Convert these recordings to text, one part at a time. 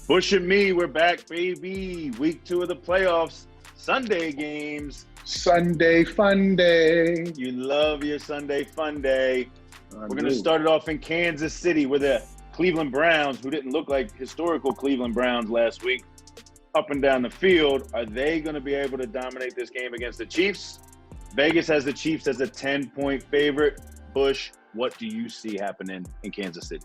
Bush and me, we're back, baby. Week 2 of the playoffs. Sunday games. Sunday Funday. You love your Sunday Funday. We're going to do. start it off in Kansas City with the Cleveland Browns, who didn't look like historical Cleveland Browns last week, up and down the field. Are they going to be able to dominate this game against the Chiefs? Vegas has the Chiefs as a 10-point favorite. Bush, what do you see happening in Kansas City?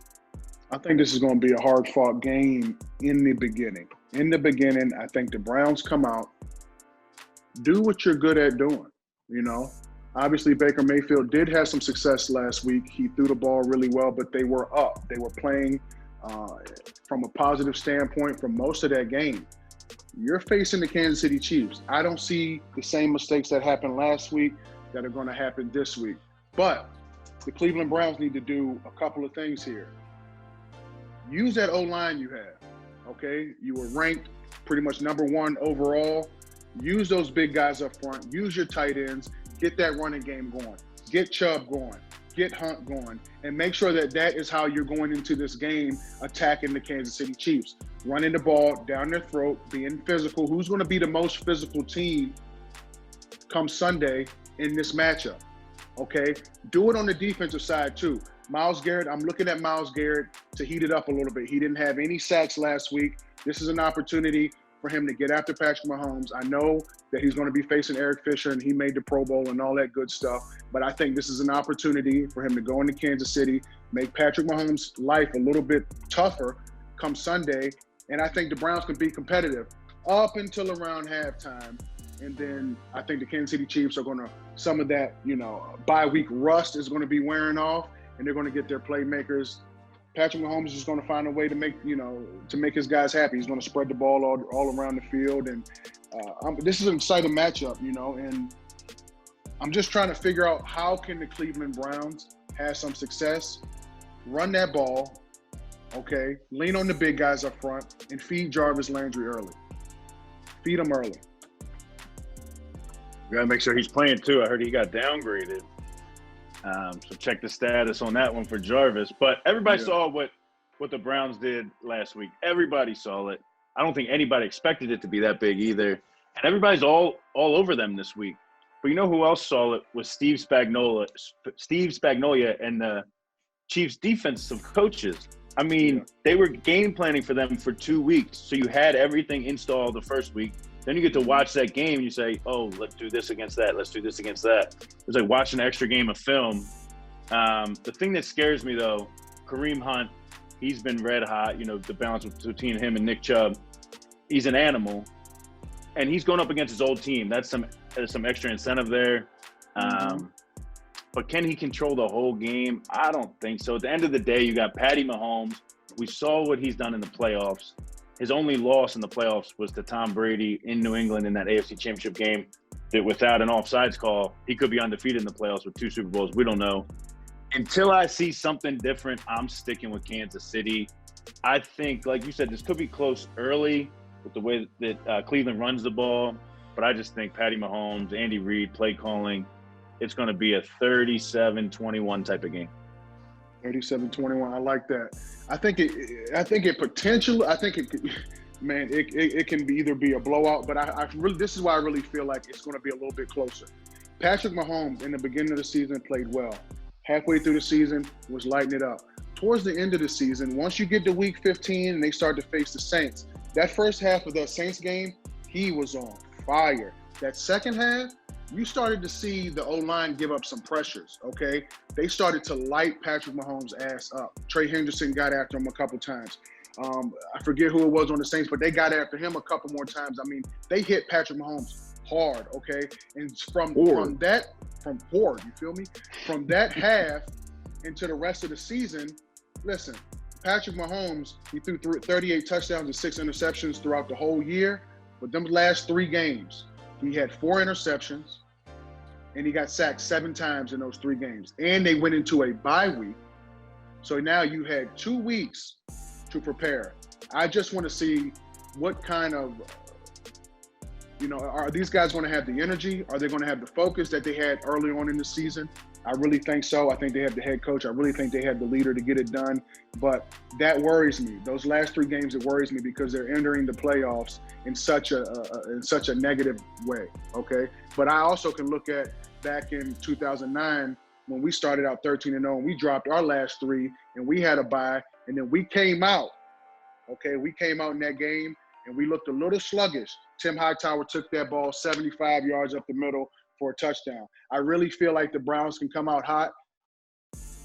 I think this is going to be a hard-fought game in the beginning. In the beginning, I think the Browns come out, do what you're good at doing, you know. Obviously, Baker Mayfield did have some success last week. He threw the ball really well, but they were up. They were playing from a positive standpoint for most of that game. You're facing the Kansas City Chiefs. I don't see the same mistakes that happened last week that are going to happen this week. But the Cleveland Browns need to do a couple of things here. Use that O-line you have, okay? You were ranked pretty much number 1 overall. Use those big guys up front. Use your tight ends. Get that running game going. Get Chubb going. Get Hunt going. And make sure that that is how you're going into this game attacking the Kansas City Chiefs. Running the ball down their throat, being physical. Who's going to be the most physical team come Sunday in this matchup? Okay? Do it on the defensive side too. Myles Garrett, I'm looking at Myles Garrett to heat it up a little bit. He didn't have any sacks last week. This is an opportunity for him to get after Patrick Mahomes. I know that he's going to be facing Eric Fisher, and he made the Pro Bowl and all that good stuff. But I think this is an opportunity for him to go into Kansas City, make Patrick Mahomes' life a little bit tougher come Sunday. And I think the Browns can be competitive up until around halftime. And then I think the Kansas City Chiefs are going to, some of that, bye week rust is going to be wearing off, and they're going to get their playmakers. Patrick Mahomes is going to find a way to make, to make his guys happy. He's going to spread the ball all around the field. And this is an exciting matchup, and I'm just trying to figure out how can the Cleveland Browns have some success, run that ball, okay, lean on the big guys up front, and feed Jarvis Landry early. Feed him early. You got to make sure he's playing too. I heard he got downgraded. So check the status on that one for Jarvis. But everybody saw what the Browns did last week. Everybody saw it. I don't think anybody expected it to be that big either. And everybody's all over them this week. But you know who else saw it was Steve Spagnuolo and the Chiefs defensive coaches. I mean, they were game planning for them for 2 weeks. So you had everything installed the first week. Then you get to watch that game and you say, oh, let's do this against that. Let's do this against that. It's like watching an extra game of film. The thing that scares me, though, Kareem Hunt, he's been red hot. The balance between him and Nick Chubb. He's an animal. And he's going up against his old team. There's some extra incentive there. But can he control the whole game? I don't think so. At the end of the day, you got Patty Mahomes. We saw what he's done in the playoffs. His only loss in the playoffs was to Tom Brady in New England in that AFC Championship game. That without an offsides call, he could be undefeated in the playoffs with 2 Super Bowls. We don't know. Until I see something different, I'm sticking with Kansas City. I think, like you said, this could be close early with the way that Cleveland runs the ball. But I just think Patty Mahomes, Andy Reid, play calling, it's going to be a 37-21 type of game. 37-21. I like that. I think it can either be a blowout, but I really, this is why I really feel like it's going to be a little bit closer. Patrick Mahomes in the beginning of the season played well. Halfway through the season was lighting it up. Towards the end of the season, once you get to week 15 and they start to face the Saints, that first half of that Saints game, he was on fire. That second half, you started to see the O-line give up some pressures, okay? They started to light Patrick Mahomes' ass up. Trey Henderson got after him a couple times. I forget who it was on the Saints, but they got after him a couple more times. I mean, they hit Patrick Mahomes hard, okay? And from Ford, you feel me? From that half into the rest of the season, listen, Patrick Mahomes, he threw 38 touchdowns and 6 interceptions throughout the whole year. But them last 3 games, he had 4 interceptions, and he got sacked 7 times in those 3 games. And they went into a bye week. So now you had 2 weeks to prepare. I just want to see what kind of, are these guys going to have the energy? Are they going to have the focus that they had early on in the season? I really think so. I think they have the head coach. I really think they have the leader to get it done. But that worries me. Those last 3 games, it worries me because they're entering the playoffs in such a negative way. Okay, but I also can look at back in 2009 when we started out 13-0 and we dropped our last 3 and we had a bye and then we came out. Okay, we came out in that game and we looked a little sluggish. Tim Hightower took that ball 75 yards up the middle for a touchdown. I really feel like the Browns can come out hot.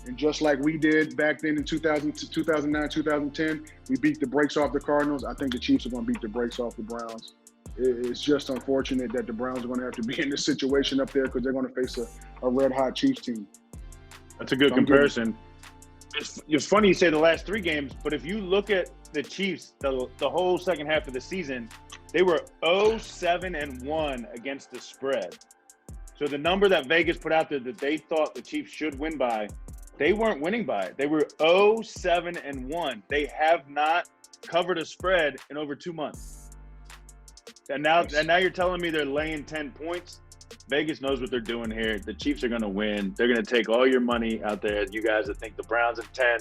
And just like we did back then in 2009, 2010, we beat the brakes off the Cardinals. I think the Chiefs are going to beat the brakes off the Browns. It's just unfortunate that the Browns are going to have to be in this situation up there because they're going to face a red-hot Chiefs team. That's a good comparison. It's funny you say the last 3 games, but if you look at the Chiefs, the whole second half of the season, they were 0-7-1 against the spread. So the number that Vegas put out there that they thought the Chiefs should win by, they weren't winning by it. They were 0-7-1. They have not covered a spread in over 2 months. And now you're telling me they're laying 10 points? Vegas knows what they're doing here. The Chiefs are going to win. They're going to take all your money out there. You guys that think the Browns at 10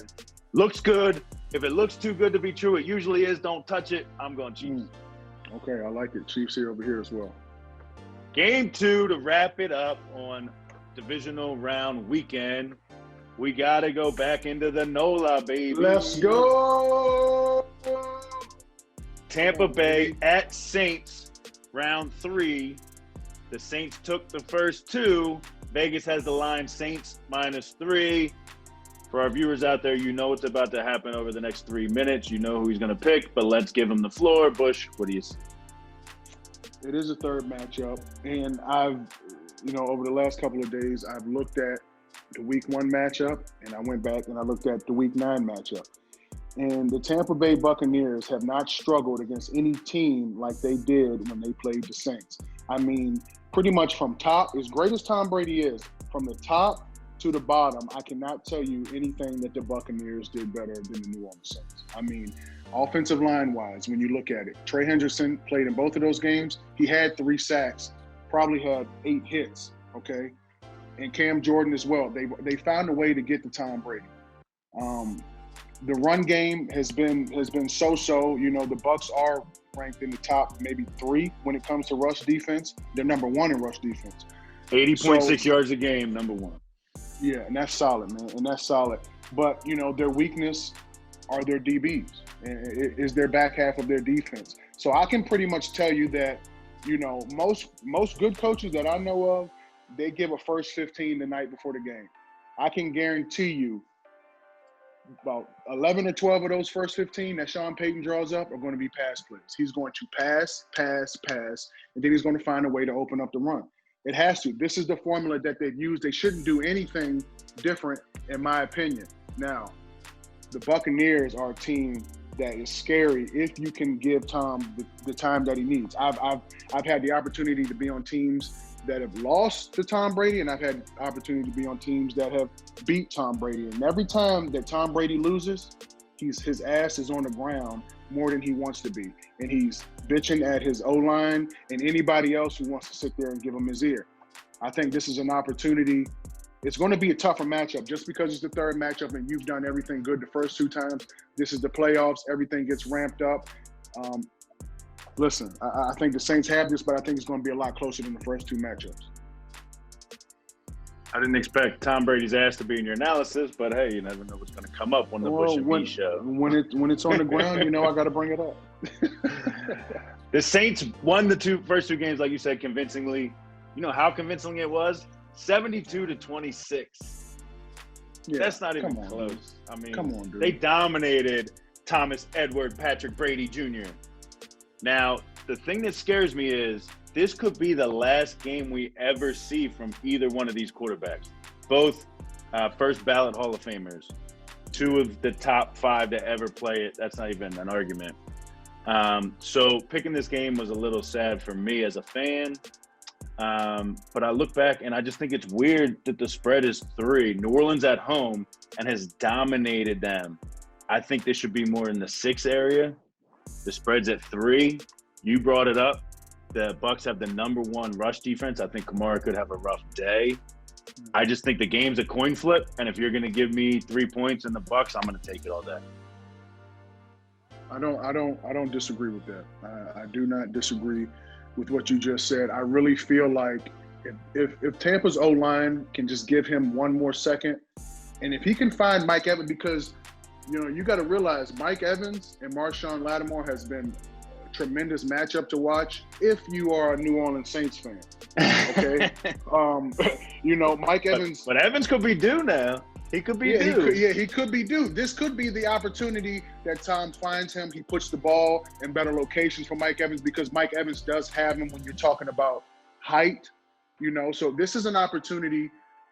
looks good. If it looks too good to be true, it usually is. Don't touch it. I'm going Chiefs. Okay, I like it. Chiefs here over here as well. Game 2 to wrap it up on divisional round weekend. We got to go back into the NOLA, baby. Let's go. Tampa Bay at Saints, round 3. The Saints took the first 2. Vegas has the line Saints -3. For our viewers out there, you know what's about to happen over the next 3 minutes. You know who he's going to pick, but let's give him the floor. Bush, what do you see? It is a third matchup, and I've, over the last couple of days, I've looked at the Week 1 matchup, and I went back and I looked at the Week 9 matchup. And the Tampa Bay Buccaneers have not struggled against any team like they did when they played the Saints. I mean, pretty much from top, as great as Tom Brady is, from the top to the bottom, I cannot tell you anything that the Buccaneers did better than the New Orleans Saints. I mean, offensive line-wise, when you look at it, Trey Hendrickson played in both of those games. He had 3 sacks, probably had 8 hits, okay? And Cam Jordan as well. They found a way to get to Tom Brady. The run game has been so-so. The Bucs are ranked in the top maybe 3 when it comes to rush defense. They're number 1 in rush defense. 80.6 yards a game, number 1. Yeah, and that's solid, man, and that's solid. But, their weakness are their DBs. Is their back half of their defense. So I can pretty much tell you that, most good coaches that I know of, they give a first 15 the night before the game. I can guarantee you about 11 or 12 of those first 15 that Sean Payton draws up are going to be pass plays. He's going to pass, and then he's going to find a way to open up the run. It has to. This is the formula that they've used. They shouldn't do anything different, in my opinion. Now, the Buccaneers are a team that is scary if you can give Tom the time that he needs. I've had the opportunity to be on teams that have lost to Tom Brady, and I've had opportunity to be on teams that have beat Tom Brady. And every time that Tom Brady loses, his ass is on the ground more than he wants to be. And he's bitching at his O-line and anybody else who wants to sit there and give him his ear. I think this is an opportunity. It's going to be a tougher matchup just because it's the third matchup and you've done everything good the first 2 times. This is the playoffs. Everything gets ramped up. Listen, I think the Saints have this, but I think it's going to be a lot closer than the first 2 matchups. I didn't expect Tom Brady's ass to be in your analysis, but hey, you never know what's going to come up on the Bush and Me show. When it's on the ground, I got to bring it up. The Saints won the first two games, like you said, convincingly. You know how convincing it was? 72-26. Yeah, that's not even close. I mean, come on, dude. They dominated Thomas Edward Patrick Brady Jr. Now, the thing that scares me is this could be the last game we ever see from either one of these quarterbacks. Both first ballot Hall of Famers, 2 of the top 5 to ever play it. That's not even an argument. So picking this game was a little sad for me as a fan. But I look back and I just think it's weird that the spread is 3. New Orleans at home and has dominated them. I think this should be more in the 6 area. The spread's at 3. You brought it up. The Bucs have the number 1 rush defense. I think Kamara could have a rough day. I just think the game's a coin flip, and if you're going to give me 3 points in the Bucs, I'm going to take it all day. I don't disagree with that. I do not disagree with what you just said. I really feel like if Tampa's O-line can just give him one more second, and if he can find Mike Evans, because you got to realize Mike Evans and Marshawn Lattimore has been a tremendous matchup to watch if you are a New Orleans Saints fan. Okay, Mike Evans. But Evans could be due now. He could be due. He could be due. This could be the opportunity that Tom finds him. He puts the ball in better locations for Mike Evans because Mike Evans does have him when you're talking about height, So this is an opportunity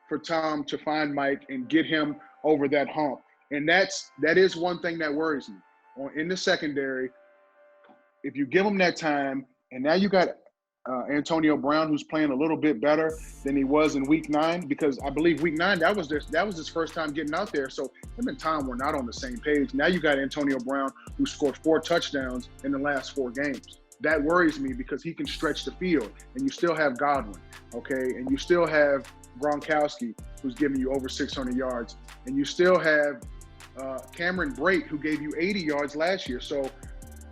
for Tom to find Mike and get him over that hump. And that is one thing that worries me. In the secondary, if you give him that time, and now you got Antonio Brown, who's playing a little bit better than he was in Week 9, because I believe Week 9 that was his first time getting out there. So him and Tom were not on the same page. Now you got Antonio Brown, who scored 4 touchdowns in the last 4 games. That worries me because he can stretch the field, and you still have Godwin, okay, and you still have Gronkowski, who's giving you over 600 yards, and you still have Cameron Brate, who gave you 80 yards last year. So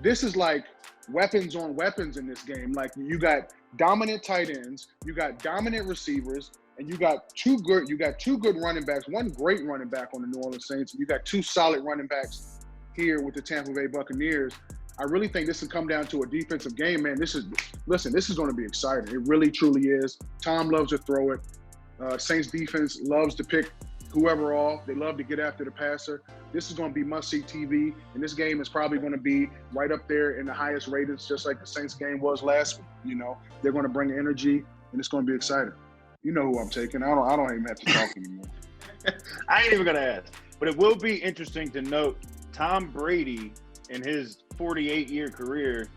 this is like weapons on weapons in this game. Like, you got dominant tight ends, you got dominant receivers, and you got two good running backs, one great running back on the New Orleans Saints, and you got 2 solid running backs here with the Tampa Bay Buccaneers. I really think this will come down to a defensive game, man. This is going to be exciting. It really, truly is. Tom loves to throw it. Saints defense loves to pick whoever off. They love to get after the passer. This is going to be must-see TV, and this game is probably going to be right up there in the highest ratings, just like the Saints game was last week. They're going to bring energy, and it's going to be exciting. You know who I'm taking. I don't even have to talk anymore. I ain't even going to ask. But it will be interesting to note Tom Brady, in his 48-year career,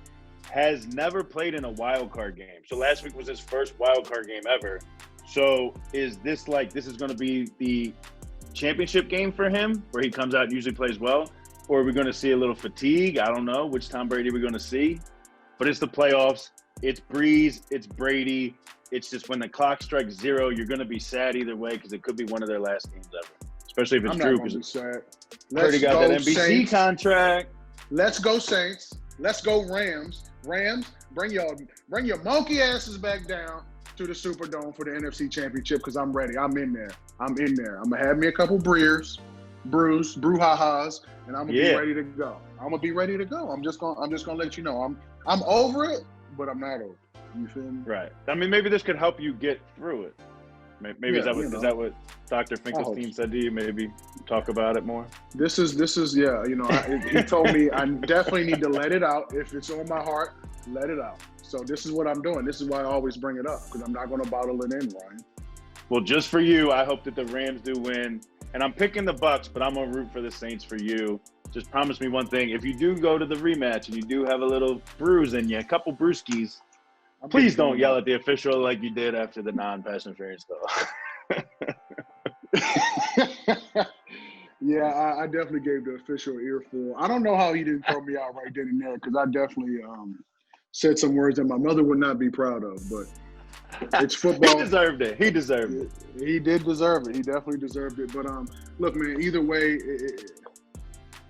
has never played in a wild card game. So last week was his first wild card game ever. So is this is going to be the championship game for him, where he comes out and usually plays well? Or are we going to see a little fatigue? I don't know which Tom Brady we're going to see. But it's the playoffs. It's Brees. It's Brady. It's just when the clock strikes 0, you're going to be sad either way because it could be one of their last games ever. Especially if it's true, because Brady got that NBC Saints contract. Let's go Saints. Let's go Rams. Rams, bring your monkey asses back down to the Superdome for the NFC Championship, because I'm ready. I'm in there. I'm going to have me a couple brews, brouhahas, and I'm going to be ready to go. I'm going to be ready to go. I'm just going to let you know. I'm over it, but I'm not over it. You feel me? Right. I mean, maybe this could help you get through it. Maybe is that what Dr. Finkelstein said to you? Maybe talk about it more. This is he told me I definitely need to let it out. If it's on my heart, let it out. So this is what I'm doing. This is why I always bring it up, because I'm not going to bottle it in, Ryan. Well, just for you, I hope that the Rams do win. And I'm picking the Bucs, but I'm going to root for the Saints for you. Just promise me one thing. If you do go to the rematch and you do have a little bruise in you, a couple brewskis, please don't yell at the official like you did after the non-pass interference, though. Yeah, I definitely gave the official an earful. I don't know how he didn't throw me out right then and there, because I definitely said some words that my mother would not be proud of. But it's football. He deserved it. He deserved it. He did deserve it. He definitely deserved it. But look, man, either way,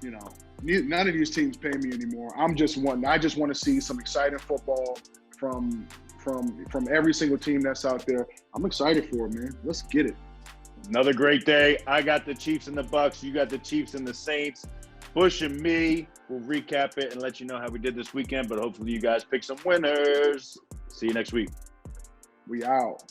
none of these teams pay me anymore. I just want to see some exciting football from every single team that's out there. I'm excited for it, man. Let's get it. Another great day. I got the Chiefs and the Bucs. You got the Chiefs and the Saints. Bush and me will recap it and let you know how we did this weekend, but hopefully you guys pick some winners. See you next week. We out.